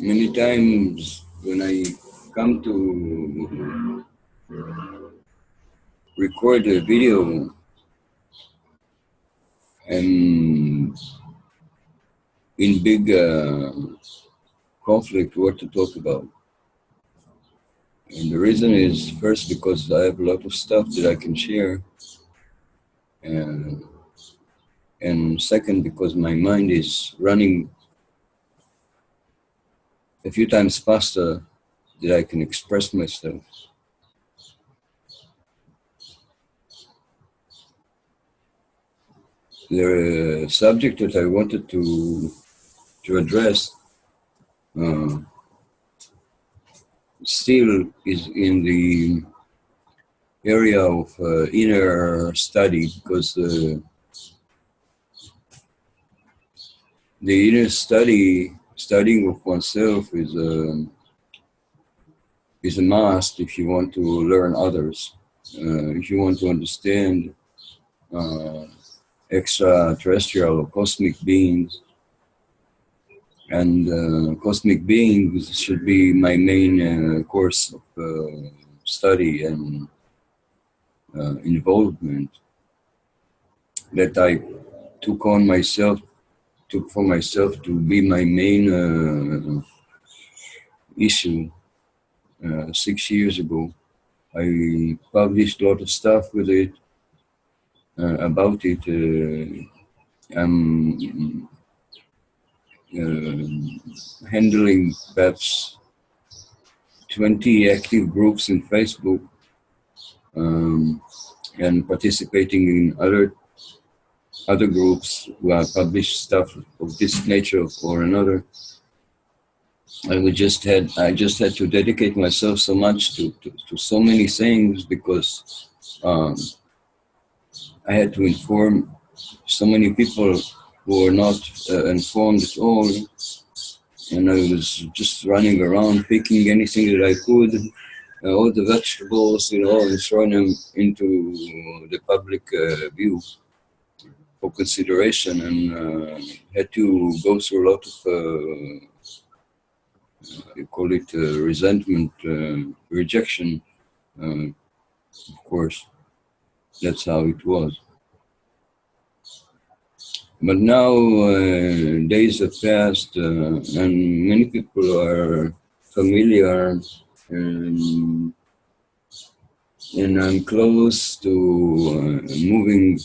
Many times when I come to record a video, I'm in big conflict what to talk about. And the reason is, first, because I have a lot of stuff that I can share, and second, because my mind is running a few times faster that I can express myself. The subject that I wanted to address still is in the area of inner study, because the inner studying of oneself is a must if you want to learn others, if you want to understand extraterrestrial or cosmic beings. And cosmic beings should be my main course of study and involvement that I took for myself to be my main issue 6 years ago. I published a lot of stuff with it, about it. I'm handling perhaps 20 active groups in Facebook, and participating in other groups who publish stuff of this nature or another. I just had to dedicate myself so much to so many things, because I had to inform so many people who were not informed at all, and I was just running around picking anything that I could, all the vegetables, and throwing them into the public view for consideration, and had to go through a lot of you call it resentment, rejection. Of course, that's how it was. But now days have passed, and many people are familiar, and I'm close to moving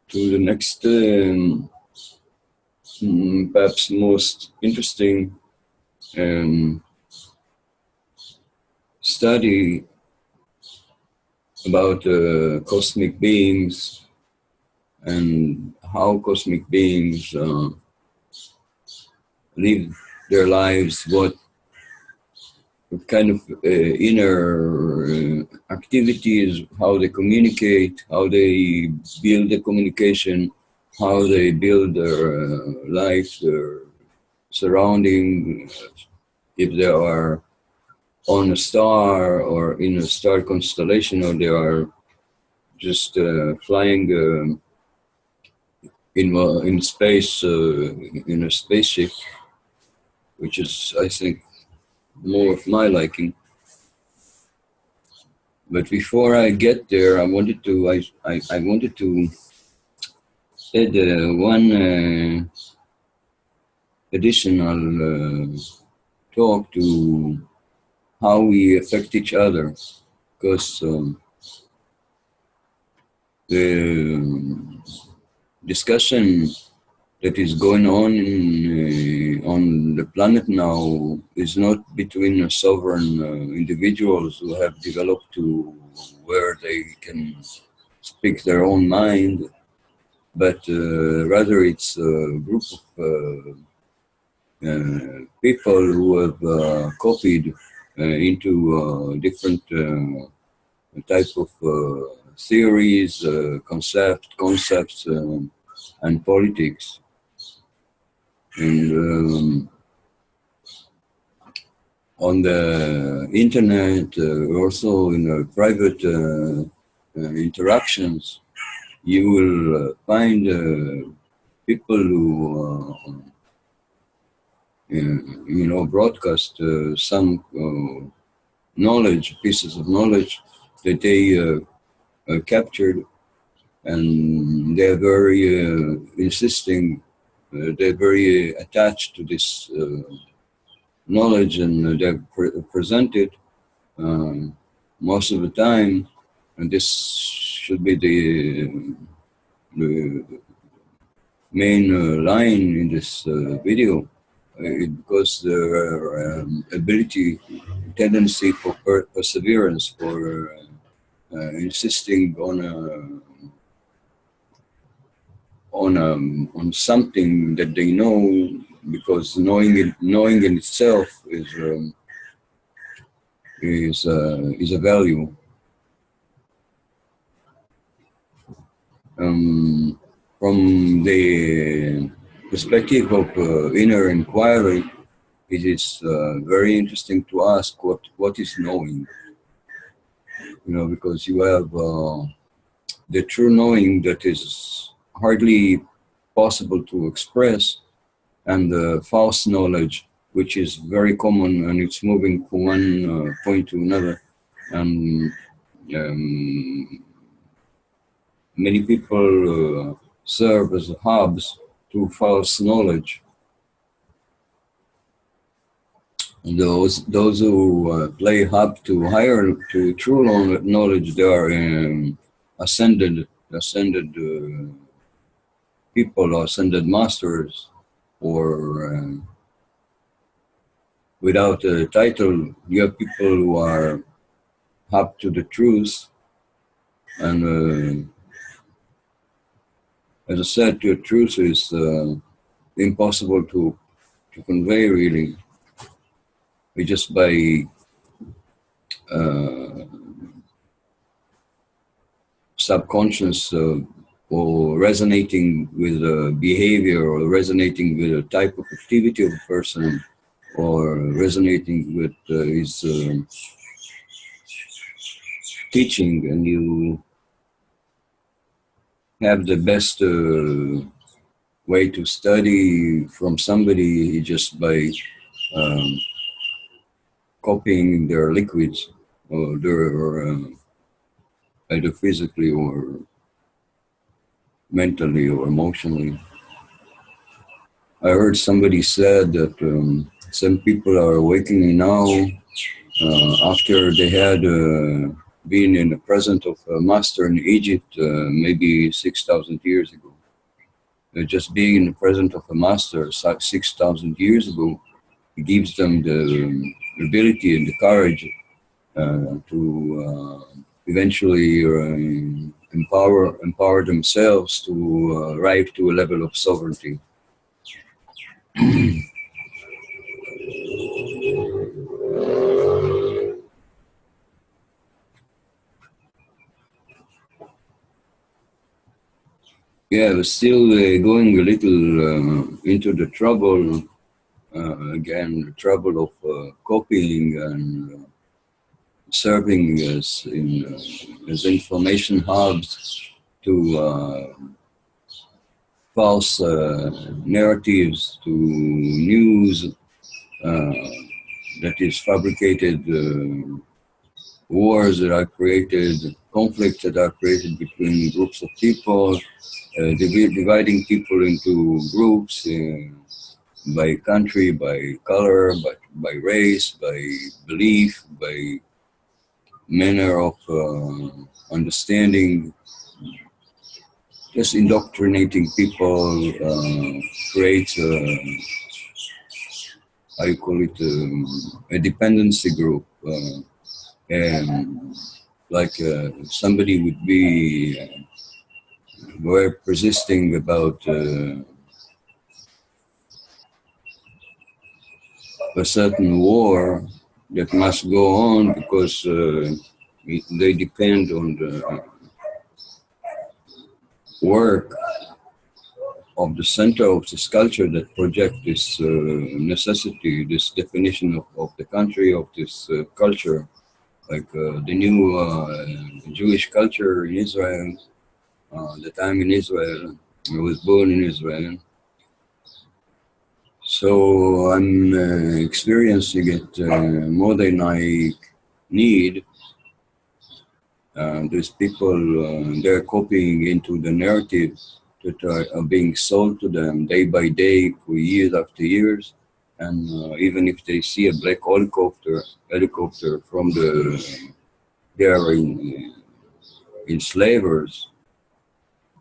to the next, perhaps most interesting study about cosmic beings and how cosmic beings live their lives, what kind of inner activities, how they communicate, how they build the communication, how they build their life, their surrounding, if they are on a star or in a star constellation, or they are just flying in space, in a spaceship, which is, I think, more of my liking. But before I get there, I wanted to add one additional talk to how we affect each other, because the discussion that is going on the planet now is not between sovereign individuals who have developed to where they can speak their own mind, but rather it's a group of people who have copied into different type of theories, concepts, and politics. And on the internet, also in private interactions, you will find people who broadcast some knowledge, pieces of knowledge that they captured, and they're very insisting, they're very attached to this knowledge, and they present it most of the time, and this should be the main line in this video, because their tendency for perseverance, for insisting on something that they know, because knowing in itself is a value. From the perspective of inner inquiry, it is very interesting to ask what is knowing. Because you have the true knowing that is hardly possible to express, and the false knowledge, which is very common, and it's moving from one point to another. And many people serve as hubs to false knowledge. And those who play hub to true knowledge, they are ascended people, or ascended masters, or without a title. You have people who are hub to the truth, and as I said, the truth is impossible to convey, really. We just by subconscious or resonating with behavior, or resonating with a type of activity of a person, or resonating with his teaching, and you have the best way to study from somebody just by copying their liquids, or their either physically or mentally or emotionally. I heard somebody said that some people are awakening now after they had been in the presence of a master in Egypt maybe 6,000 years ago. Just being in the presence of a master 6,000 years ago, it gives them the ability and the courage to eventually empower themselves to arrive to a level of sovereignty. Yeah, but still going a little into the trouble, again, the trouble of copying and serving as information hubs to false narratives, to news that is fabricated, wars that are created, conflicts that are created between groups of people, dividing people into groups by country, by color, by race, by belief, by manner of understanding. Just indoctrinating people creates I call it a dependency group, and like somebody would be very persisting about a certain war that must go on because they depend on the work of the center of this culture that project this necessity, this definition of the country, of this culture, like the new Jewish culture in Israel, that I'm in Israel, I was born in Israel. So I'm experiencing it more than I need. There's people, they're copying into the narrative that are being sold to them day by day for years after years. And even if they see a black helicopter from they are enslavers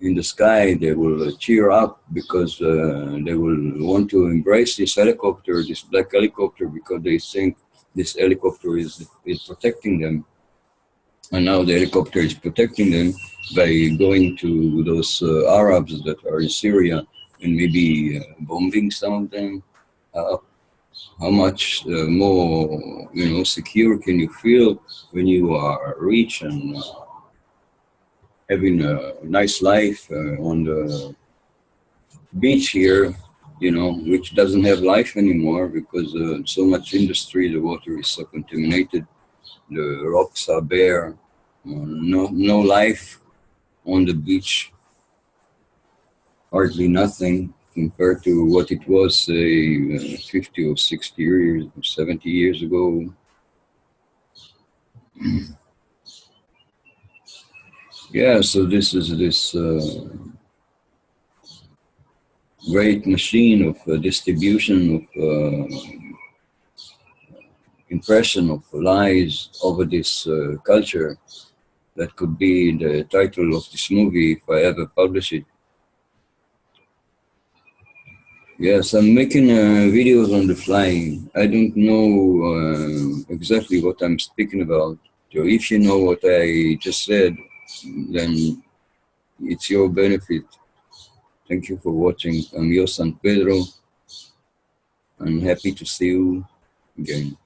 in the sky, they will cheer up because they will want to embrace this helicopter, this black helicopter, because they think this helicopter is protecting them. And now the helicopter is protecting them by going to those Arabs that are in Syria and maybe bombing some of them. Uh, how much more, secure can you feel when you are rich and having a nice life on the beach here, which doesn't have life anymore because so much industry, the water is so contaminated, the rocks are bare, no life on the beach, hardly nothing compared to what it was, say, 50 or 60 years, 70 years ago. Yeah, so this is this great machine of distribution of impression of lies over this culture. That could be the title of this movie if I ever publish it. Yes, I'm making videos on the fly. I don't know exactly what I'm speaking about. So if you know what I just said, then it's your benefit. Thank you for watching. I'm Yosan Pedro. I'm happy to see you again.